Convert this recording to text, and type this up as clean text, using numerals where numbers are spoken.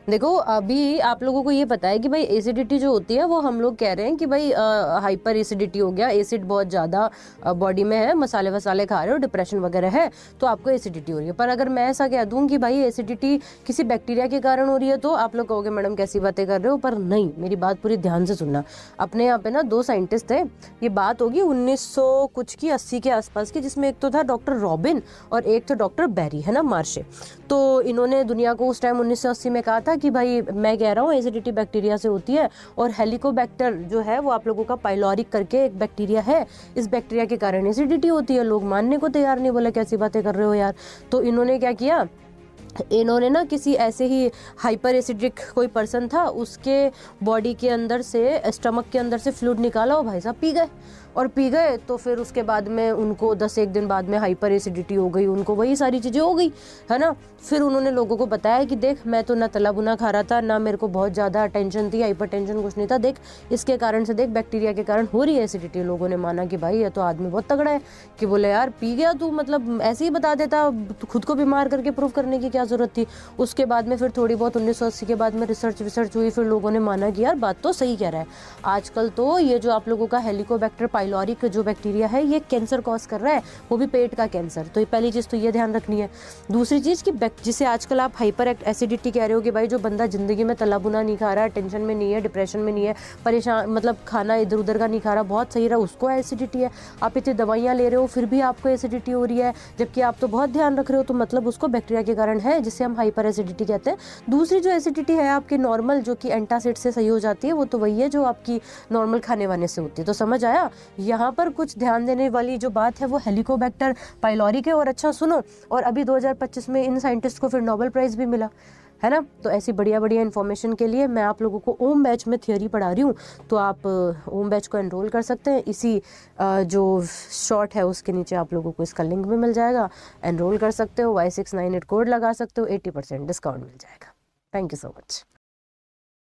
देखो अभी आप लोगों को ये पता है कि भाई एसिडिटी जो होती है वो हम लोग कह रहे हैं कि भाई हाइपर एसिडिटी हो गया, एसिड बहुत ज़्यादा बॉडी में है, मसाले वसाले खा रहे हो, डिप्रेशन वगैरह है तो आपको एसिडिटी हो रही है। पर अगर मैं ऐसा कह दूं कि भाई एसिडिटी किसी बैक्टीरिया के कारण हो रही है तो आप लोग कहोगे मैडम कैसी बातें कर रहे हो। पर नहीं, मेरी बात पूरी ध्यान से सुनना। अपने यहाँ पे ना 2 साइंटिस्ट थे, ये बात होगी 1900 कुछ की 80 के आसपास की, जिसमें एक तो था डॉक्टर रॉबिन और एक था डॉक्टर बैरी, है ना, मार्शे। तो इन्होंने दुनिया को उस टाइम 1980 में कहा था कि भाई मैं कह रहा हूँ एसिडिटी बैक्टीरिया से होती है, और हेलिकोबैक्टर जो है वो आप लोगों का पाइलोरिक करके एक बैक्टीरिया है, इस बैक्टीरिया के कारण एसिडिटी होती है। लोग मानने को तैयार नहीं, बोले कैसी बातें कर रहे हो यार। तो इन्होंने क्या किया, इन्होंने ना किसी ऐसे ही हाइपर एसिडिक कोई पर्सन था, उसके बॉडी के अंदर से, स्टमक के अंदर से फ्लूइड निकाला, वो भाई साहब पी गए। और पी गए तो फिर उसके बाद में उनको 10 दिन बाद में हाइपर एसिडिटी हो गई, उनको वही सारी चीज़ें हो गई, है ना। फिर उन्होंने लोगों को बताया कि देख मैं तो ना तला भुना खा रहा था, ना मेरे को बहुत ज़्यादा टेंशन थी, हाइपर टेंशन कुछ नहीं था, देख इसके कारण से, देख बैक्टीरिया के कारण हो रही है एसिडिटी। लोगों ने माना कि भाई ये तो आदमी बहुत तगड़ा है, कि बोले यार पी गया तू, मतलब ऐसे ही बता देता, खुद को बीमार करके प्रूव करने की क्या जरूरत थी। उसके बाद में फिर थोड़ी बहुत 1980 के बाद में रिसर्च हुई, फिर लोगों ने माना कि यार बात तो सही कह रहा है। आजकल तो ये जो आप लोगों का हेलिकोबैक्टर पाइलोरिक जो बैक्टीरिया है ये कैंसर कॉज कर रहा है, वो भी पेट का कैंसर। तो ये पहली चीज़ तो ये ध्यान रखनी है। दूसरी चीज़ कि जिसे आजकल आप हाइपर एसिडिटी कह रहे हो कि भाई जो बंदा जिंदगी में तला भुना नहीं खा रहा है, टेंशन में नहीं है, डिप्रेशन में नहीं है, परेशान, मतलब खाना इधर उधर का नहीं खा रहा, बहुत सही रहा, उसको एसिडिटी है। आप इतनी दवाइयाँ ले रहे हो फिर भी आपको एसिडिटी हो रही है, जबकि आप तो बहुत ध्यान रख रहे हो, तो मतलब उसको बैक्टीरिया के कारण है, जिसे हम हाइपर एसिडिटी कहते हैं। दूसरी जो एसिडिटी है आपकी नॉर्मल, जो कि एंटासिड से सही हो जाती है, वो तो वही है जो आपकी नॉर्मल खाने वाने से होती है। तो समझ आया। यहाँ पर कुछ ध्यान देने वाली जो बात है वो हेलिकोबैक्टर पाइलोरी के। और अच्छा सुनो, और अभी 2025 में इन साइंटिस्ट को फिर नोबेल प्राइज भी मिला, है ना। तो ऐसी बढ़िया बढ़िया इन्फॉर्मेशन के लिए मैं आप लोगों को ओम बैच में थियोरी पढ़ा रही हूँ, तो आप ओम बैच को एनरोल कर सकते हैं। इसी जो शॉर्ट है उसके नीचे आप लोगों को इसका लिंक भी मिल जाएगा, एनरोल कर सकते हो, Y698 कोड लगा सकते हो, 80% डिस्काउंट मिल जाएगा। Thank you so much.